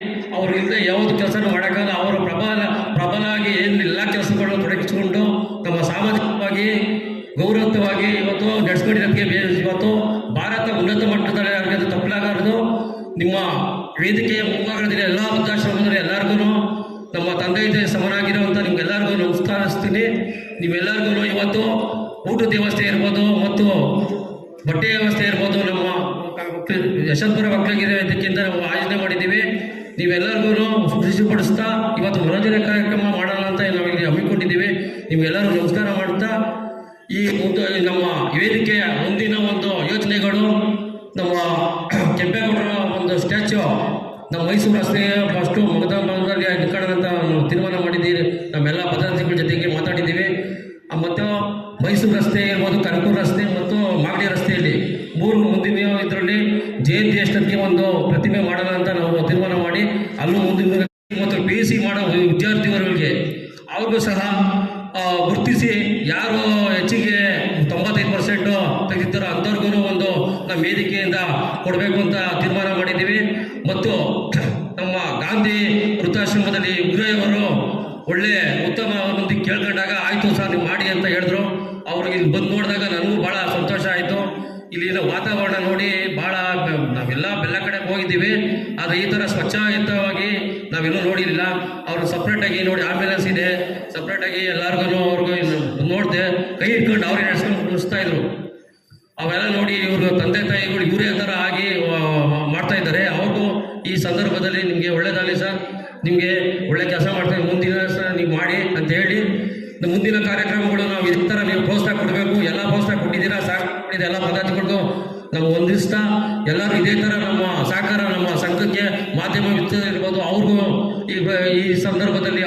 ಅವರಿಂದ ಯಾವುದು ಕೆಲಸನೂ ಮಾಡೋಕ್ಕಲ್ಲ. ಅವರು ಪ್ರಬಲವಾಗಿ ಎಲ್ಲ ಕೆಲಸಗಳನ್ನು ತೊಡಗಿಸಿಕೊಂಡು ತಮ್ಮ ಸಾಮಾಜಿಕವಾಗಿ ಗೌರವವಾಗಿ ಇವತ್ತು ನಡೆಸ್ಕೊಂಡಿರೋದಕ್ಕೆ ಇವತ್ತು ಭಾರತ ಉನ್ನತ ಮಟ್ಟದಲ್ಲಿ ಆಗಿದ್ದು ತಪ್ಪಲಾಗದು. ನಿಮ್ಮ ವೇದಿಕೆಯ ಮುಂಭಾಗದಲ್ಲಿ ಎಲ್ಲ ವೃದ್ಧಾಶ್ರಮದಲ್ಲಿ ಎಲ್ಲರಿಗೂ ನಮ್ಮ ತಂದೆ ಸಮನಾಗಿರುವಂಥ ನಿಮ್ಗೆಲ್ಲರಿಗೂ ನಮಸ್ಕರಿಸ್ತೀನಿ. ನೀವೆಲ್ಲರಿಗೂ ಇವತ್ತು ಊಟದ ವ್ಯವಸ್ಥೆ ಇರ್ಬೋದು ಮತ್ತು ಬಟ್ಟೆ ವ್ಯವಸ್ಥೆ ಇರ್ಬೋದು ನಮ್ಮ ಯಶವಂತಪುರ ಮಕ್ಕಳಿಗೆ ಇದಕ್ಕಿಂತ ನಾವು ಆಯೋಜನೆ ಮಾಡಿದ್ದೀವಿ. ನೀವೆಲ್ಲರಿಗೂ ಖುಷಿಪಡಿಸ್ತಾ ಇವತ್ತು ಮನೋರಂಜನೆ ಕಾರ್ಯಕ್ರಮ ಮಾಡೋಣ ಅಂತ ನಾವಿಲ್ಲಿ ಹಮ್ಮಿಕೊಂಡಿದ್ದೀವಿ. ನೀವೆಲ್ಲರೂ ನಮಸ್ಕಾರ ಮಾಡ್ತಾ ಈ ನಮ್ಮ ವೇದಿಕೆಯ ಮುಂದಿನ ಒಂದು ಯೋಜನೆಗಳು ನಮ್ಮ ಕೆಂಪೇಗೌಡರ ಒಂದು ಸ್ಟ್ಯಾಚ್ಯು ನಮ್ಮ ಮೈಸೂರು ರಸ್ತೆ ಫಸ್ಟು ಮಗದಲ್ಲಿ ನಿಂತ್ಕೊಳ್ಳೋದಂತ ತೀರ್ಮಾನ ಮಾಡಿದ್ದೀವಿ. ನಮ್ಮೆಲ್ಲ ಪದಾಧಿಕಾರಿಗಳ ಜೊತೆಗೆ ಮಾತಾಡಿದ್ದೀವಿ. ಮತ್ತು ಮೈಸೂರು ರಸ್ತೆ ಇರ್ಬೋದು, ಕನಕಪುರ ರಸ್ತೆ ಮತ್ತು ಮಾಗಡಿ ರಸ್ತೆಯಲ್ಲಿ ಮುಂದಿನ ಇದರಲ್ಲಿ ಜಯಂತಿ ಅಷ್ಟಕ್ಕೆ ಒಂದು ಪ್ರತಿಮೆ ಮಾಡೋಣ ಅಂತ ನಾವು ತೀರ್ಮಾನ ಮಾಡಿ ಅಲ್ಲೂ ಮುಂದಿನ ಮತ್ತು PUC ಮಾಡೋ ವಿದ್ಯಾರ್ಥಿಗಳಿಗೆ ಅವ್ರಿಗೂ ಸಹ ಗುರುತಿಸಿ ಯಾರು ಹೆಚ್ಚಿಗೆ 95% ತೆಗೆದಿದ್ದಾರೋ ಅಂಥವ್ರಿಗೂ ಒಂದು ನಮ್ಮ ವೇದಿಕೆಯಿಂದ ಕೊಡಬೇಕು ಅಂತ ತೀರ್ಮಾನ ಮಾಡಿದ್ದೀವಿ. ಮತ್ತು ನಮ್ಮ ಗಾಂಧಿ ವೃದ್ಧಾಶ್ರಮದಲ್ಲಿ ಗುರುಯವರು ಒಳ್ಳೆ ಉತ್ತಮ ಮಂದಿ ಕೇಳ್ಕೊಂಡಾಗ ಆಯಿತು ಸರ್ ನೀವು ಮಾಡಿ ಅಂತ ಹೇಳಿದ್ರು. ಅವ್ರಿಗೆ ಇಲ್ಲಿ ಬಂದು ನೋಡಿದಾಗ ನನಗೂ ಭಾಳ ಸಂತೋಷ ಆಯಿತು. ಇಲ್ಲಿನ ವಾತಾವರಣ ನೋಡಿ ಭಾಳ ನಾವೆಲ್ಲ ಬೆಲ್ಲ ಕಡೆ ಹೋಗಿದ್ದೀವಿ, ಆದರೆ ಈ ಥರ ಸ್ವಚ್ಛಯುತವಾಗಿ ನಾವೆಲ್ಲೂ ನೋಡಿರಲಿಲ್ಲ. ಅವರು ಸಪ್ರೇಟಾಗಿ ನೋಡಿ ಆಂಬ್ಯುಲೆನ್ಸ್ ಇದೆ, ಸಪ್ರೇಟಾಗಿ ಎಲ್ಲರಿಗೂ ಅವ್ರಿಗೂ ನೋಡಿದೆ, ಕೈ ಇಟ್ಕೊಂಡು ಅವ್ರಿಗೆ ನಡೆಸ್ತಾ ಇದ್ರು. ಅವೆಲ್ಲ ನೋಡಿ ಇವರು ತಂದೆ ತಾಯಿಗಳು ಇವರೇ ಥರ ಆಗಿ ಮಾಡ್ತಾ ಇದ್ದಾರೆ. ಅವ್ರಿಗೂ ಈ ಸಂದರ್ಭದಲ್ಲಿ ನಿಮಗೆ ಒಳ್ಳೇದಾಗಲಿ ಸರ್, ನಿಮಗೆ ಒಳ್ಳೆ ಕೆಲಸ ಮಾಡ್ತಾರೆ, ಮುಂದಿನ ಸರ್ ನೀವು ಮಾಡಿ ಅಂತ ಹೇಳಿ ಮುಂದಿನ ಕಾರ್ಯಕ್ರಮಗಳು ನಾವು ಈ ಥರ ನೀವು ಪ್ರೋತ್ಸಾಹ ಕೊಡಬೇಕು. ಎಲ್ಲ ಪ್ರೋತ್ಸಾಹ ಕೊಟ್ಟಿದ್ದೀರಾ, ಸಾಕು ಎಲ್ಲ ಪದಾರ್ಥಗಳಿಗೂ ನಾವು ಹೊಂದಿಸ್ತಾ ಎಲ್ಲರೂ ಇದೇ ಥರ ನಮ್ಮ ಸಹಕಾರ ನಮ್ಮ ಸಂಘಕ್ಕೆ ಮಾಧ್ಯಮ ಇರ್ಬೋದು ಅವ್ರಿಗೂ ಈ ಸಂದರ್ಭದಲ್ಲಿ